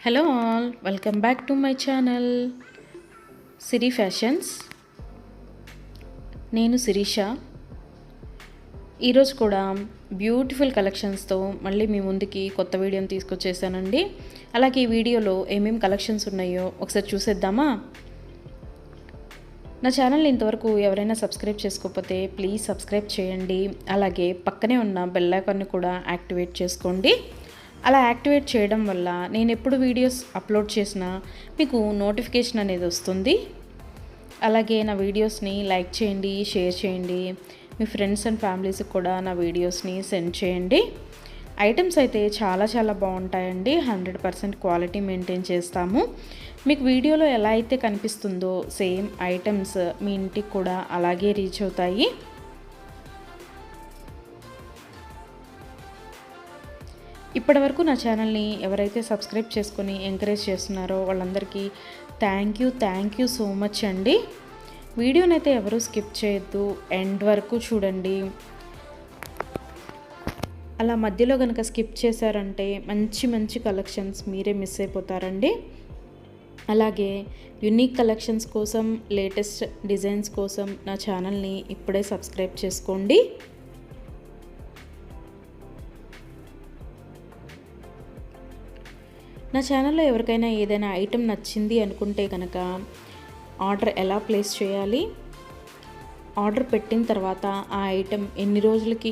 Hello all, welcome back to my channel Siri fashions. నేను శిరీష. ఈరోజు కూడా బ్యూటిఫుల్ కలెక్షన్స్తో మళ్ళీ మీ ముందుకి కొత్త వీడియోని తీసుకొచ్చేసానండి. అలాగే ఈ వీడియోలో ఏమేమి కలెక్షన్స్ ఉన్నాయో ఒకసారి చూసేద్దామా? నా ఛానల్ని ఇంతవరకు ఎవరైనా సబ్స్క్రైబ్ చేసుకోకపోతే ప్లీజ్ సబ్స్క్రైబ్ చేయండి. అలాగే పక్కనే ఉన్న బెల్ ఐకాన్ని కూడా యాక్టివేట్ చేసుకోండి. అలా యాక్టివేట్ చేయడం వల్ల నేను ఎప్పుడు వీడియోస్ అప్లోడ్ చేసినా మీకు నోటిఫికేషన్ అనేది వస్తుంది. అలాగే నా వీడియోస్ని లైక్ చేయండి, షేర్ చేయండి. మీ ఫ్రెండ్స్ అండ్ ఫ్యామిలీస్కి కూడా నా వీడియోస్ని సెండ్ చేయండి. ఐటమ్స్ అయితే చాలా బాగుంటాయండి. 100% క్వాలిటీ మెయింటైన్ చేస్తాము. మీకు వీడియోలో ఎలా అయితే కనిపిస్తుందో సేమ్ ఐటమ్స్ మీ ఇంటికి కూడా అలాగే రీచ్ అవుతాయి. ఇప్పటివరకు నా ఛానల్ని ఎవరైతే సబ్స్క్రైబ్ చేసుకొని ఎంకరేజ్ చేస్తున్నారో వాళ్ళందరికీ థ్యాంక్ యూ సో మచ్ అండి. వీడియోని అయితే ఎవరు స్కిప్ చేయొద్దు, ఎండ్ వరకు చూడండి. అలా మధ్యలో కనుక స్కిప్ చేశారంటే మంచి కలెక్షన్స్ మీరే మిస్ అయిపోతారండి. అలాగే యూనిక్ కలెక్షన్స్ కోసం, లేటెస్ట్ డిజైన్స్ కోసం నా ఛానల్ని ఇప్పుడే సబ్స్క్రైబ్ చేసుకోండి. నా ఛానల్లో ఎవరికైనా ఏదైనా ఐటెం నచ్చింది అనుకుంటే కనుక ఆర్డర్ ఎలా ప్లేస్ చేయాలి, ఆర్డర్ పెట్టిన తర్వాత ఆ ఐటెం ఎన్ని రోజులకి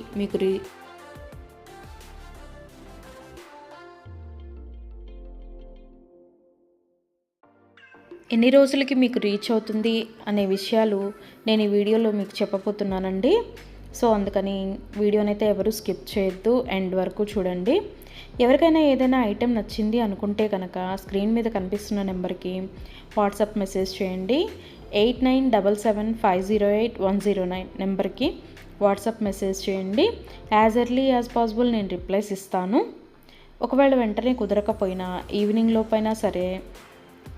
మీకు రీచ్ అవుతుంది అనే విషయాలు నేను ఈ వీడియోలో మీకు చెప్పబోతున్నానండి. సో అందుకని వీడియోనైతే ఎవరు స్కిప్ చేయొద్దు, ఎండ్ వరకు చూడండి. ఎవరికైనా ఏదైనా ఐటెం నచ్చింది అనుకుంటే కనుక స్క్రీన్ మీద కనిపిస్తున్న నెంబర్కి వాట్సాప్ మెసేజ్ చేయండి. 8977508109 నెంబర్కి వాట్సాప్ మెసేజ్ చేయండి. యాజ్ ఎర్లీ యాజ్ పాసిబుల్ నేను రిప్లైస్ ఇస్తాను. ఒకవేళ వెంటనే కుదరకపోయినా ఈవినింగ్ లోపైనా సరే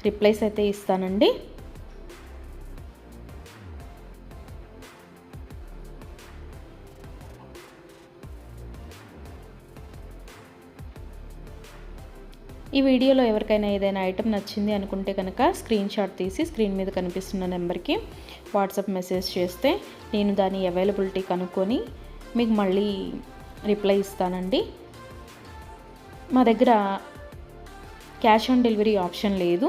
రిప్లైస్ అయితే ఇస్తానండి. ఈ వీడియోలో ఎవరికైనా ఏదైనా ఐటెం నచ్చింది అనుకుంటే కనుక స్క్రీన్ షాట్ తీసి స్క్రీన్ మీద కనిపిస్తున్న నెంబర్కి వాట్సాప్ మెసేజ్ చేస్తే నేను దాని అవైలబిలిటీ కనుక్కొని మీకు మళ్ళీ రిప్లై ఇస్తానండి. మా దగ్గర క్యాష్ ఆన్ డెలివరీ ఆప్షన్ లేదు,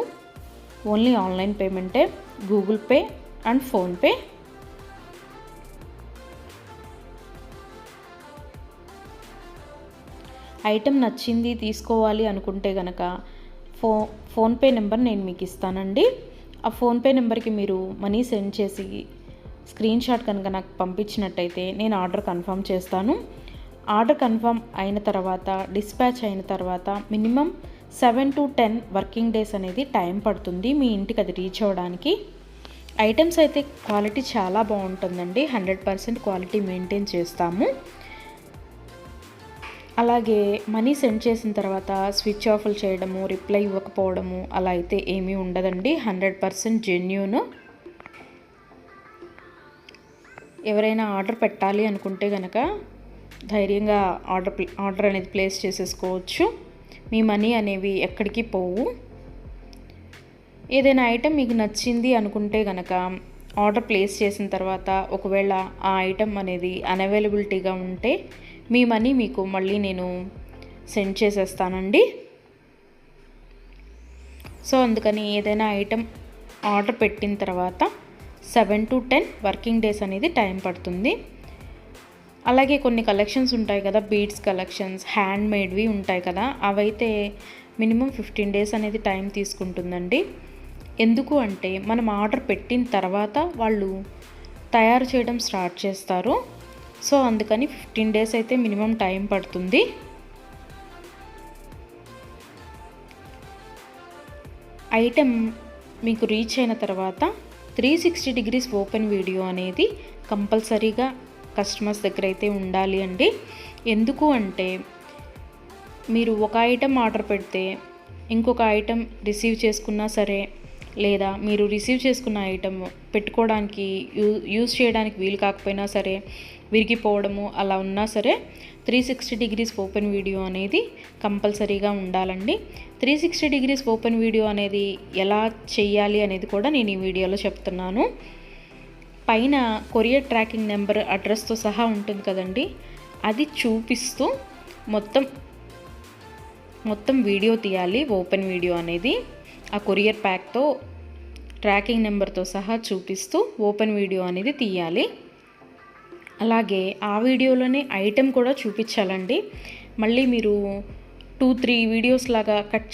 ఓన్లీ ఆన్లైన్ పేమెంటే, Google pay and PhonePe. Item నచ్చింది తీసుకోవాలి అనుకుంటే కనుక ఫోన్పే నెంబర్ నేను మీకు ఇస్తానండి. ఆ ఫోన్పే నెంబర్కి మీరు మనీ సెండ్ చేసి స్క్రీన్ షాట్ కనుక నాకు పంపించినట్టయితే నేను ఆర్డర్ కన్ఫర్మ్ చేస్తాను. ఆర్డర్ కన్ఫర్మ్ అయిన తర్వాత, డిస్పాచ్ అయిన తర్వాత మినిమం 7 to 10 వర్కింగ్ డేస్ అనేది టైం పడుతుంది మీ ఇంటికి అది రీచ్ అవ్వడానికి. ఐటమ్స్ అయితే క్వాలిటీ చాలా బాగుంటుందండి. 100% క్వాలిటీ మెయింటైన్ చేస్తాము. అలాగే మనీ సెండ్ చేసిన తర్వాత స్విచ్ ఆఫ్లు చేయడము, రిప్లై ఇవ్వకపోవడము అలా అయితే ఏమీ ఉండదండి. 100% జెన్యూన్. ఎవరైనా ఆర్డర్ పెట్టాలి అనుకుంటే కనుక ధైర్యంగా ఆర్డర్ అనేది ప్లేస్ చేసేసుకోవచ్చు. మీ మనీ అనేవి ఎక్కడికి పోవు. ఏదైనా ఐటెం మీకు నచ్చింది అనుకుంటే కనుక ఆర్డర్ ప్లేస్ చేసిన తర్వాత ఒకవేళ ఆ ఐటెం అనేది అన్అవైలబిలిటీగా ఉంటే మీ మనీ మీకు మళ్ళీ నేను సెండ్ చేసేస్తానండి. సో అందుకని ఏదైనా ఐటెం ఆర్డర్ పెట్టిన తర్వాత 7 to 10 వర్కింగ్ డేస్ అనేది టైం పడుతుంది. అలాగే కొన్ని కలెక్షన్స్ ఉంటాయి కదా, బీడ్స్ కలెక్షన్స్, హ్యాండ్ మేడ్వి ఉంటాయి కదా, అవైతే మినిమం 15 డేస్ అనేది టైం తీసుకుంటుందండి. ఎందుకు అంటే మనం ఆర్డర్ పెట్టిన తర్వాత వాళ్ళు తయారు చేయడం స్టార్ట్ చేస్తారు. సో అందుకని 15 డేస్ అయితే మినిమం టైం పడుతుంది. ఐటెం మీకు రీచ్ అయిన తర్వాత 360 degrees ఓపెన్ వీడియో అనేది కంపల్సరీగా కస్టమర్స్ దగ్గర అయితే ఉండాలి అండి. ఎందుకు అంటే మీరు ఒక ఐటెం ఆర్డర్ పెడితే ఇంకొక ఐటెం రిసీవ్ చేసుకున్నా సరే లేదా మీరు రిసీవ్ చేసుకున్న ఐటమ్ పెట్టుకోవడానికి యూజ్ చేయడానికి వీలు కాకపోయినా సరే, విరిగిపోవడము అలా ఉన్నా సరే 360 డిగ్రీస్ ఓపెన్ వీడియో అనేది కంపల్సరీగా ఉండాలండి. 360 డిగ్రీస్ ఓపెన్ వీడియో అనేది ఎలా చేయాలి అనేది కూడా నేను ఈ వీడియోలో చెప్తున్నాను. పైన కొరియర్ ట్రాకింగ్ నెంబర్ అడ్రస్తో సహా ఉంటుంది కదండి, అది చూపిస్తూ మొత్తం వీడియో తీయాలి. ఓపెన్ వీడియో అనేది ఆ కొరియర్ ప్యాక్తో ట్రాకింగ్ నెంబర్తో సహా చూపిస్తూ ఓపెన్ వీడియో అనేది తీయాలి. అలాగే ఆ వీడియోలోనే ఐటెం కూడా చూపించాలండి. మళ్ళీ మీరు 2-3 వీడియోస్ లాగా కట్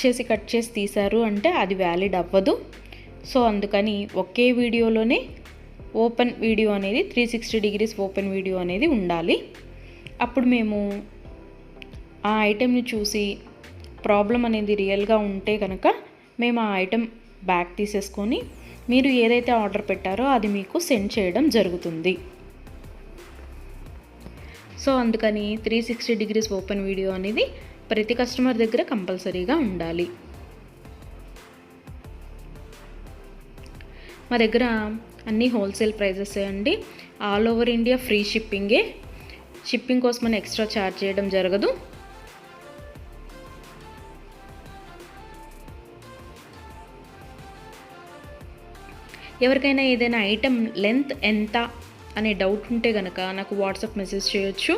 చేసి తీశారు అంటే అది వ్యాలిడ్ అవ్వదు. సో అందుకని ఒకే వీడియోలోనే ఓపెన్ వీడియో అనేది 360 డిగ్రీస్ ఓపెన్ వీడియో అనేది ఉండాలి. అప్పుడు మేము ఆ ఐటెంని చూసి ప్రాబ్లం అనేది రియల్గా ఉంటే కనుక మేము ఆ ఐటెం బ్యాక్ తీసేసుకొని మీరు ఏదైతే ఆర్డర్ పెట్టారో అది మీకు సెండ్ చేయడం జరుగుతుంది. సో అందుకని 360 డిగ్రీస్ ఓపెన్ వీడియో అనేది ప్రతి కస్టమర్ దగ్గర కంపల్సరీగా ఉండాలి. మా దగ్గర అన్నీ హోల్సేల్ ప్రైజెసే అండి. ఆల్ ఓవర్ ఇండియా ఫ్రీ షిప్పింగే. షిప్పింగ్ కోసం మనం ఎక్స్ట్రా ఛార్జ్ చేయడం జరగదు. ఎవరికైనా ఏదైనా ఐటెం లెంత్ ఎంత అనే డౌట్ ఉంటే కనుక నాకు వాట్సాప్ మెసేజ్ చేయొచ్చు.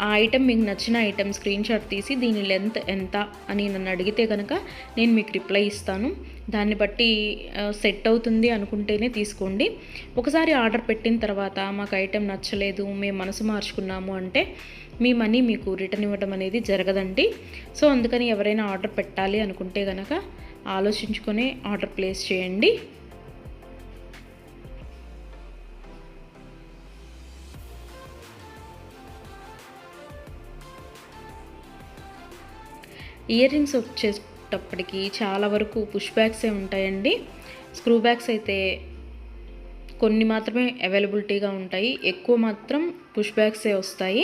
ఆ ఐటెం మీకు నచ్చిన ఐటెం స్క్రీన్ షాట్ తీసి దీని లెంత్ ఎంత అని నన్ను అడిగితే కనుక నేను మీకు రిప్లై ఇస్తాను. దాన్ని బట్టి సెట్ అవుతుంది అనుకుంటేనే తీసుకోండి. ఒకసారి ఆర్డర్ పెట్టిన తర్వాత మాకు ఐటెం నచ్చలేదు, మేము మనసు మార్చుకున్నాము అంటే మీ మనీ మీకు రిటర్న్ ఇవ్వడం అనేది జరగదండి. సో అందుకని ఎవరైనా ఆర్డర్ పెట్టాలి అనుకుంటే కనుక ఆలోచించుకొని ఆర్డర్ ప్లేస్ చేయండి. ఇయర్ రింగ్స్ వచ్చేటప్పటికి చాలా వరకు పుష్ బ్యాగ్సే ఉంటాయండి. స్క్రూ బ్యాగ్స్ అయితే కొన్ని మాత్రమే అవైలబిలిటీగా ఉంటాయి, ఎక్కువ మాత్రం పుష్ బ్యాగ్సే వస్తాయి.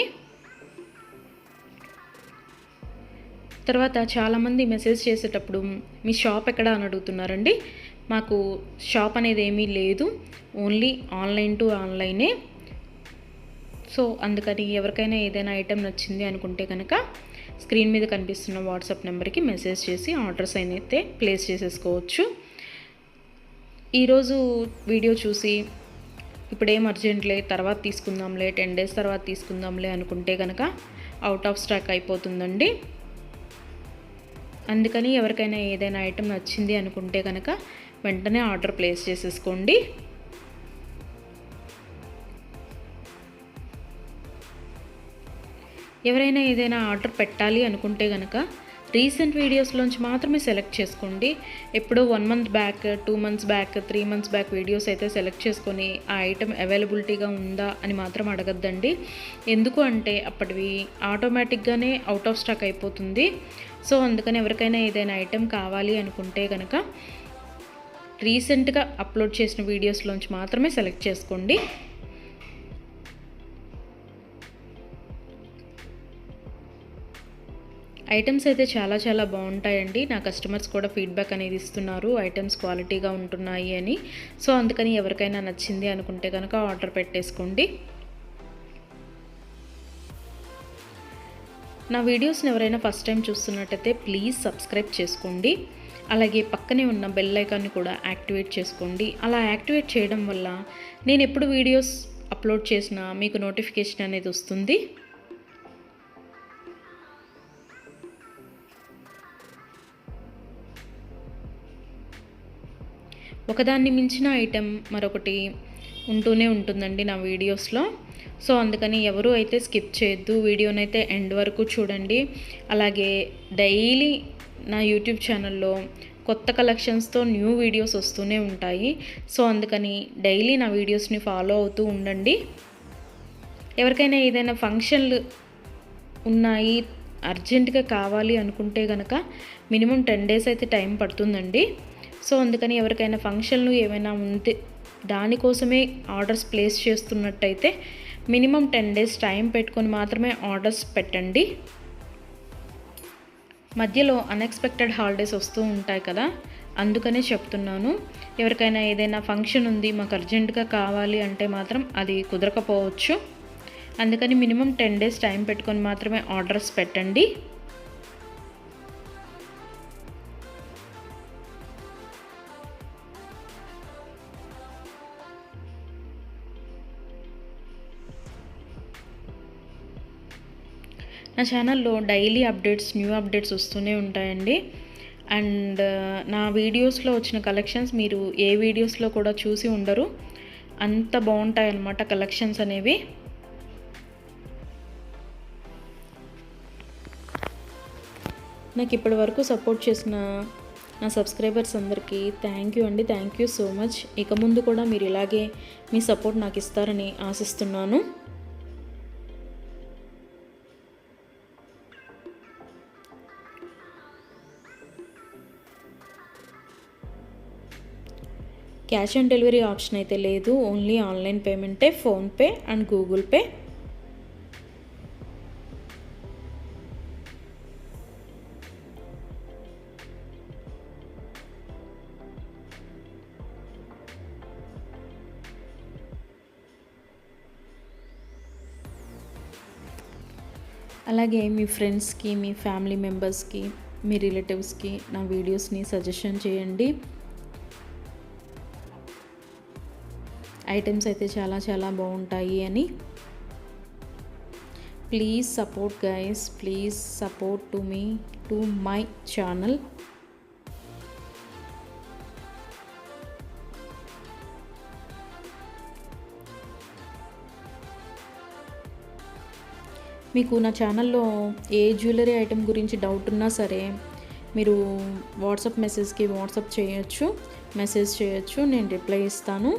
తర్వాత చాలామంది మెసేజ్ చేసేటప్పుడు మీ షాప్ ఎక్కడ అని అడుగుతున్నారండి. మాకు షాప్ అనేది ఏమీ లేదు, ఓన్లీ ఆన్లైన్ టు ఆన్లైనే. సో అందుకని ఎవరికైనా ఏదైనా ఐటెం నచ్చింది అనుకుంటే కనుక స్క్రీన్ మీద కనిపిస్తున్న వాట్సాప్ నెంబర్కి మెసేజ్ చేసి ఆర్డర్స్ అయితే ప్లేస్ చేసేసుకోవచ్చు. ఈరోజు వీడియో చూసి ఇప్పుడేం అర్జెంట్లే తర్వాత తీసుకుందాంలే, 10 days తర్వాత తీసుకుందాంలే అనుకుంటే కనుక అవుట్ ఆఫ్ స్టాక్ అయిపోతుందండి. అందుకని ఎవరికైనా ఏదైనా ఐటెం నచ్చింది అనుకుంటే కనుక వెంటనే ఆర్డర్ ప్లేస్ చేసేసుకోండి. ఎవరైనా ఏదైనా ఆర్డర్ పెట్టాలి అనుకుంటే కనుక రీసెంట్ వీడియోస్లోంచి మాత్రమే సెలెక్ట్ చేసుకోండి. ఎప్పుడో 1 month back, 2 months back, 3 months back videos అయితే సెలెక్ట్ చేసుకొని ఆ ఐటెం అవైలబిలిటీగా ఉందా అని మాత్రం అడగద్దండి. ఎందుకు అంటే అప్పటివి ఆటోమేటిక్గానే అవుట్ ఆఫ్ స్టాక్ అయిపోతుంది. సో అందుకని ఎవరికైనా ఏదైనా ఐటెం కావాలి అనుకుంటే కనుక రీసెంట్గా అప్లోడ్ చేసిన వీడియోస్లోంచి మాత్రమే సెలెక్ట్ చేసుకోండి. ఐటమ్స్ అయితే చాలా చాలా బాగుంటాయండి. నా కస్టమర్స్ కూడా ఫీడ్బ్యాక్ అనేది ఇస్తున్నారు, ఐటమ్స్ క్వాలిటీగా ఉంటున్నాయి అని. సో అందుకని ఎవరికైనా నచ్చింది అనుకుంటే కనుక ఆర్డర్ పెట్టేసుకోండి. నా వీడియోస్ని ఎవరైనా ఫస్ట్ టైం చూస్తున్నట్టయితే ప్లీజ్ సబ్స్క్రైబ్ చేసుకోండి. అలాగే పక్కనే ఉన్న బెల్ ఐకాన్ని కూడా యాక్టివేట్ చేసుకోండి. అలా యాక్టివేట్ చేయడం వల్ల నేను ఎప్పుడు వీడియోస్ అప్లోడ్ చేసినా మీకు నోటిఫికేషన్ అనేది వస్తుంది. ఒకదాన్ని మించిన ఐటెం మరొకటి ఉంటూనే ఉంటుందండి నా వీడియోస్లో. సో అందుకని ఎవరు అయితే స్కిప్ చేయొద్దు, వీడియోనైతే ఎండ్ వరకు చూడండి. అలాగే డైలీ నా యూట్యూబ్ ఛానల్లో కొత్త కలెక్షన్స్తో న్యూ వీడియోస్ వస్తూనే ఉంటాయి. సో అందుకని డైలీ నా వీడియోస్ని ఫాలో అవుతూ ఉండండి. ఎవరికైనా ఏదైనా ఫంక్షన్లు ఉన్నాయి, అర్జెంటుగా కావాలి అనుకుంటే కనుక మినిమం 10 days అయితే టైం పడుతుందండి. సో అందుకని ఎవరికైనా ఫంక్షన్లు ఏమైనా ఉంటే దానికోసమే ఆర్డర్స్ ప్లేస్ చేస్తున్నట్టయితే మినిమం 10 days టైం పెట్టుకొని మాత్రమే ఆర్డర్స్ పెట్టండి. మధ్యలో అన్ఎక్స్పెక్టెడ్ హాలిడేస్ వస్తూ ఉంటాయి కదా, అందుకనే చెప్తున్నాను. ఎవరికైనా ఏదైనా ఫంక్షన్ ఉంది, మాకు అర్జెంటుగా కావాలి అంటే మాత్రం అది కుదరకపోవచ్చు. అందుకని మినిమం 10 days టైం పెట్టుకొని మాత్రమే ఆర్డర్స్ పెట్టండి. నా ఛానల్లో డైలీ అప్డేట్స్, న్యూ అప్డేట్స్ వస్తూనే ఉంటాయండి. అండ్ నా వీడియోస్లో వచ్చిన కలెక్షన్స్ మీరు ఏ వీడియోస్లో కూడా చూసి ఉండరు. అంత బాగుంటాయన్నమాట కలెక్షన్స్ అనేవి. నాకు ఇప్పటి వరకు సపోర్ట్ చేసిన నా సబ్స్క్రైబర్స్ అందరికీ థ్యాంక్ యూ అండి. Thank you so much. ఇక ముందు కూడా మీరు ఇలాగే మీ సపోర్ట్ నాకు ఇస్తారని ఆశిస్తున్నాను. క్యాష్ ఆన్ డెలివరీ ఆప్షన్ అయితే లేదు, ఓన్లీ ఆన్లైన్ పేమెంటే, ఫోన్పే అండ్ గూగుల్ పే. అలాగే మీ ఫ్రెండ్స్కి, మీ ఫ్యామిలీ మెంబర్స్కి, మీ రిలేటివ్స్కి నా వీడియోస్ని సజెషన్ చేయండి. ఐటమ్స్ అయితే చాలా చాలా బాగుంటాయి అని. Please support guys, please support to me, to my channel. మీకు నా ఛానల్లో ఏ జ్యువెలరీ ఐటెం గురించి డౌట్ ఉన్నా సరే మీరు వాట్సాప్ మెసేజ్కి వాట్సాప్ చేయొచ్చు, మెసేజ్ చేయొచ్చు, నేను రిప్లై ఇస్తాను.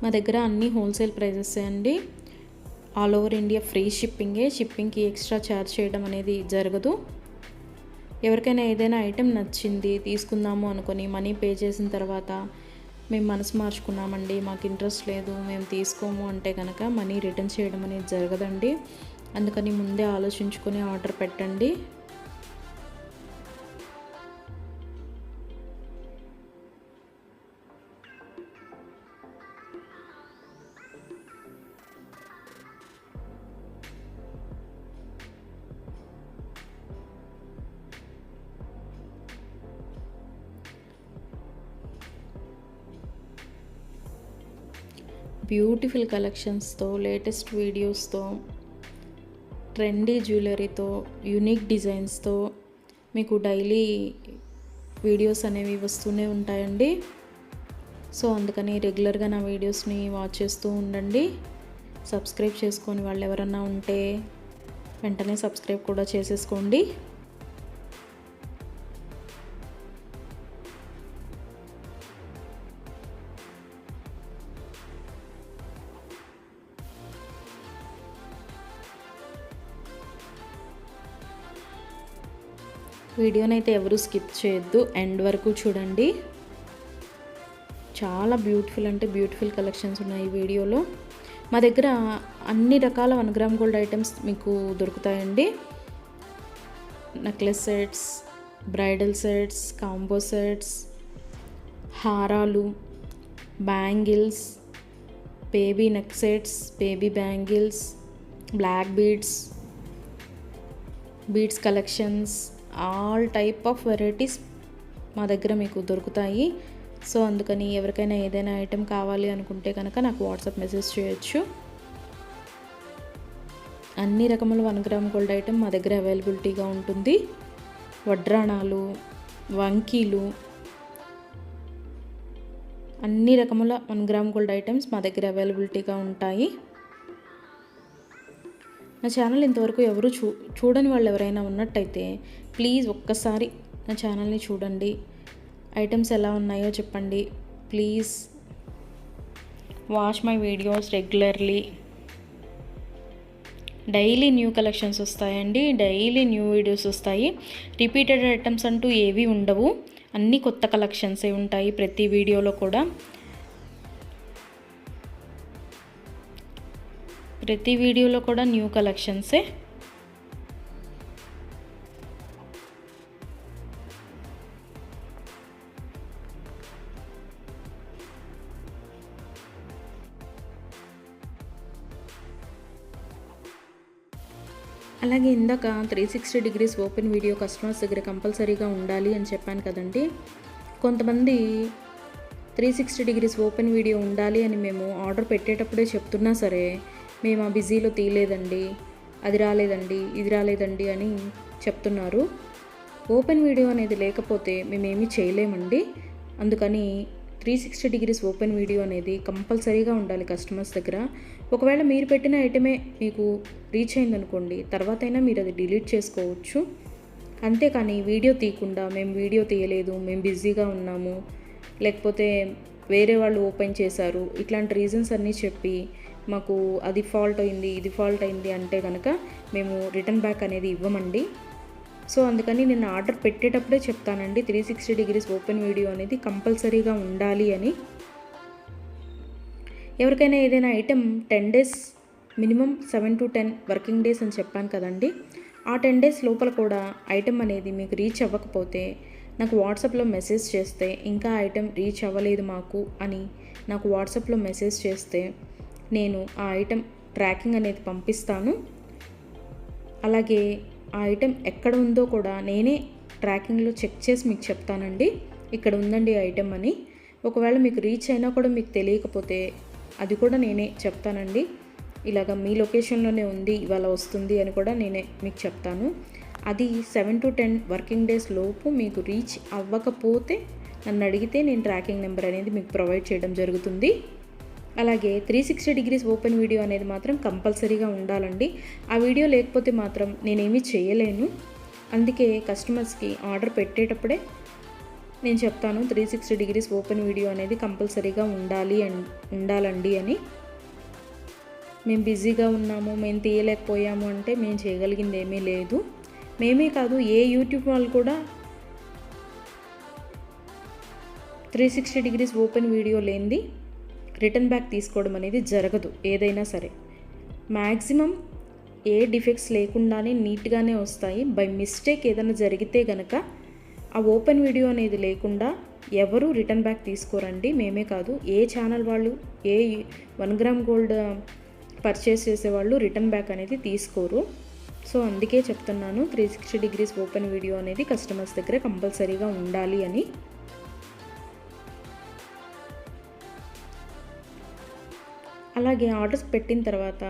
మా దగ్గర అన్నీ హోల్సేల్ ప్రైజెస్ అండి. ఆల్ ఓవర్ ఇండియా ఫ్రీ షిప్పింగే. షిప్పింగ్కి ఎక్స్ట్రా ఛార్జ్ చేయడం అనేది జరగదు. ఎవరికైనా ఏదైనా ఐటెం నచ్చింది తీసుకుందాము అనుకొని మనీ పే చేసిన తర్వాత మేము మనసు మార్చుకున్నామండి, మాకు ఇంట్రెస్ట్ లేదు, మేము తీసుకోము అంటే కనుక మనీ రిటర్న్ చేయడం అనేది జరగదండి. అందుకని ముందే ఆలోచించుకొని ఆర్డర్ పెట్టండి. బ్యూటిఫుల్ కలెక్షన్స్తో, లేటెస్ట్ వీడియోస్తో, ట్రెండీ జ్యువెలరీతో, యూనిక్ డిజైన్స్తో మీకు డైలీ వీడియోస్ అనేవి వస్తూనే ఉంటాయండి. సో అందుకని రెగ్యులర్గా నా వీడియోస్ని వాచ్ చేస్తూ ఉండండి. సబ్స్క్రైబ్ చేసుకొని వాళ్ళు ఎవరన్నా ఉంటే వెంటనే సబ్స్క్రైబ్ కూడా చేసేసుకోండి. వీడియోనైతే ఎవరు స్కిప్ చేయొద్దు, ఎండ్ వరకు చూడండి. చాలా బ్యూటిఫుల్ అంటే బ్యూటిఫుల్ కలెక్షన్స్ ఉన్నాయి ఈ వీడియోలో. మా దగ్గర అన్ని రకాల 1 గ్రామ్ గోల్డ్ ఐటమ్స్ మీకు దొరుకుతాయండి. Necklace sets, bridal sets, combo sets, హారాలు, bangles, baby neck sets, baby bangles, black beads collections, all type of varieties మా దగ్గర మీకు దొరుకుతాయి. సో అందుకని ఎవరికైనా ఏదైనా ఐటెం కావాలి అనుకుంటే కనుక నాకు వాట్సాప్ మెసేజ్ చేయొచ్చు. అన్ని రకముల 1 గ్రామ్ గోల్డ్ ఐటెం మా దగ్గర అవైలబిలిటీగా ఉంటుంది. వడ్రాణాలు, వంకీలు, అన్ని రకముల 1 గ్రామ్ గోల్డ్ ఐటమ్స్ మా దగ్గర అవైలబిలిటీగా ఉంటాయి. నా ఛానల్ ఇంతవరకు ఎవరు చూడని వాళ్ళు ఎవరైనా ఉన్నట్టయితే ప్లీజ్ ఒక్కసారి నా ఛానల్ని చూడండి. ఐటమ్స్ ఎలా ఉన్నాయో చెప్పండి. Please watch my videos regularly. Daily new collections వస్తాయండి, డైలీ న్యూ వీడియోస్ వస్తాయి. రిపీటెడ్ ఐటమ్స్ అంటూ ఏవి ఉండవు, అన్నీ కొత్త కలెక్షన్సే ఉంటాయి ప్రతి వీడియోలో కూడా. ప్రతి వీడియోలో కూడా న్యూ కలెక్షన్సే. అలాగే ఇందాక 360 డిగ్రీస్ ఓపెన్ వీడియో కస్టమర్స్ దగ్గర కంపల్సరీగా ఉండాలి అని చెప్పాను కదండి. కొంతమంది 360 డిగ్రీస్ ఓపెన్ వీడియో ఉండాలి అని మేము ఆర్డర్ పెట్టేటప్పుడే చెప్తున్నా సరే, మేము ఆ బిజీలో తీయలేదండి, అది రాలేదండి, ఇది రాలేదండి అని చెప్తున్నారు. ఓపెన్ వీడియో అనేది లేకపోతే మేమేమీ చేయలేమండి. అందుకని 360 డిగ్రీస్ ఓపెన్ వీడియో అనేది కంపల్సరీగా ఉండాలి కస్టమర్స్ దగ్గర. ఒకవేళ మీరు పెట్టిన ఐటమే మీకు రీచ్ అయిందనుకోండి, తర్వాత అయినా మీరు అది డిలీట్ చేసుకోవచ్చు. అంతేకాని వీడియో తీయకుండా మేము వీడియో తీయలేదు, మేము బిజీగా ఉన్నాము, లేకపోతే వేరే వాళ్ళు ఓపెన్ చేశారు, ఇట్లాంటి రీజన్స్ అన్నీ చెప్పి మాకు అది ఫాల్ట్ అయింది, ఇది ఫాల్ట్ అయింది అంటే కనుక మేము రిటర్న్ బ్యాక్ అనేది ఇవ్వమండి. సో అందుకని నేను ఆర్డర్ పెట్టేటప్పుడే చెప్తానండి 360 డిగ్రీస్ ఓపెన్ వీడియో అనేది కంపల్సరీగా ఉండాలి అని. ఎవరికైనా ఏదైనా item 10 days minimum 7 to 10 working days అని చెప్పాను కదండి. ఆ 10 డేస్ లోపల కూడా ఐటెం అనేది మీకు రీచ్ అవ్వకపోతే నాకు వాట్సాప్లో మెసేజ్ చేస్తే, ఇంకా ఐటెం రీచ్ అవ్వలేదు మాకు అని నాకు వాట్సాప్లో మెసేజ్ చేస్తే నేను ఆ ఐటెం ట్రాకింగ్ అనేది పంపిస్తాను. అలాగే ఆ ఐటెం ఎక్కడ ఉందో కూడా నేనే ట్రాకింగ్లో చెక్ చేసి మీకు చెప్తానండి, ఇక్కడ ఉందండి ఐటెం అని. ఒకవేళ మీకు రీచ్ అయినా కూడా మీకు తెలియకపోతే అది కూడా నేనే చెప్తానండి, ఇలాగ మీ లొకేషన్లోనే ఉంది, ఇవాళ వస్తుంది అని కూడా నేనే మీకు చెప్తాను. అది 7 to 10 వర్కింగ్ డేస్ లోపు మీకు రీచ్ అవ్వకపోతే నన్ను అడిగితే నేను ట్రాకింగ్ నెంబర్ అనేది మీకు ప్రొవైడ్ చేయడం జరుగుతుంది. అలాగే 360 డిగ్రీస్ ఓపెన్ వీడియో అనేది మాత్రం కంపల్సరీగా ఉండాలండి. ఆ వీడియో లేకపోతే మాత్రం నేనేమీ చేయలేను. అందుకే కస్టమర్స్కి ఆర్డర్ పెట్టేటప్పుడే నేను చెప్తాను 360 డిగ్రీస్ ఓపెన్ వీడియో అనేది కంపల్సరీగా ఉండాలండి అని. మేము బిజీగా ఉన్నాము, మేము తీయలేకపోయాము అంటే మేము చేయగలిగింది ఏమీ లేదు. మేమే కాదు, ఏ యూట్యూబ్ వాళ్ళు కూడా 360 డిగ్రీస్ ఓపెన్ వీడియో లేనిది రిటర్న్ బ్యాక్ తీసుకోవడం అనేది జరగదు. ఏదైనా సరే మ్యాక్సిమం ఏ డిఫెక్ట్స్ లేకుండానే నీట్గానే వస్తాయి. బై మిస్టేక్ ఏదైనా జరిగితే గనక ఆ ఓపెన్ వీడియో అనేది లేకుండా ఎవరు రిటర్న్ బ్యాక్ తీసుకోరండి. మేమే కాదు, ఏ ఛానల్ వాళ్ళు, ఏ 1 గ్రామ్ గోల్డ్ పర్చేస్ చేసేవాళ్ళు రిటర్న్ బ్యాక్ అనేది తీసుకోరు. సో అందుకే చెప్తున్నాను 360 డిగ్రీస్ ఓపెన్ వీడియో అనేది కస్టమర్స్ దగ్గర కంపల్సరీగా ఉండాలి అని. అలాగే ఆర్డర్స్ పెట్టిన తర్వాత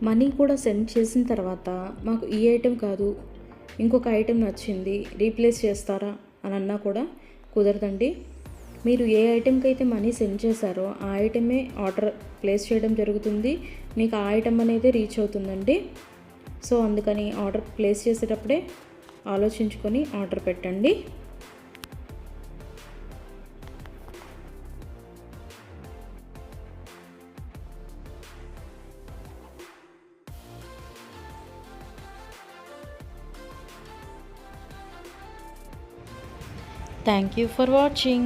మనీ కూడా సెండ్ చేసిన తర్వాత మాకు ఈ ఐటెం కాదు, ఇంకొక ఐటెం నచ్చింది, రీప్లేస్ చేస్తారా అని అన్నా కూడా కుదరదండి. మీరు ఏ ఐటెంకి అయితే మనీ సెండ్ చేశారో ఆ ఐటమే ఆర్డర్ ప్లేస్ చేయడం జరుగుతుంది. మీకు ఆ ఐటెం అనేది రీచ్ అవుతుందండి. సో అందుకని ఆర్డర్ ప్లేస్ చేసేటప్పుడే ఆలోచించుకొని ఆర్డర్ పెట్టండి. Thank you for watching.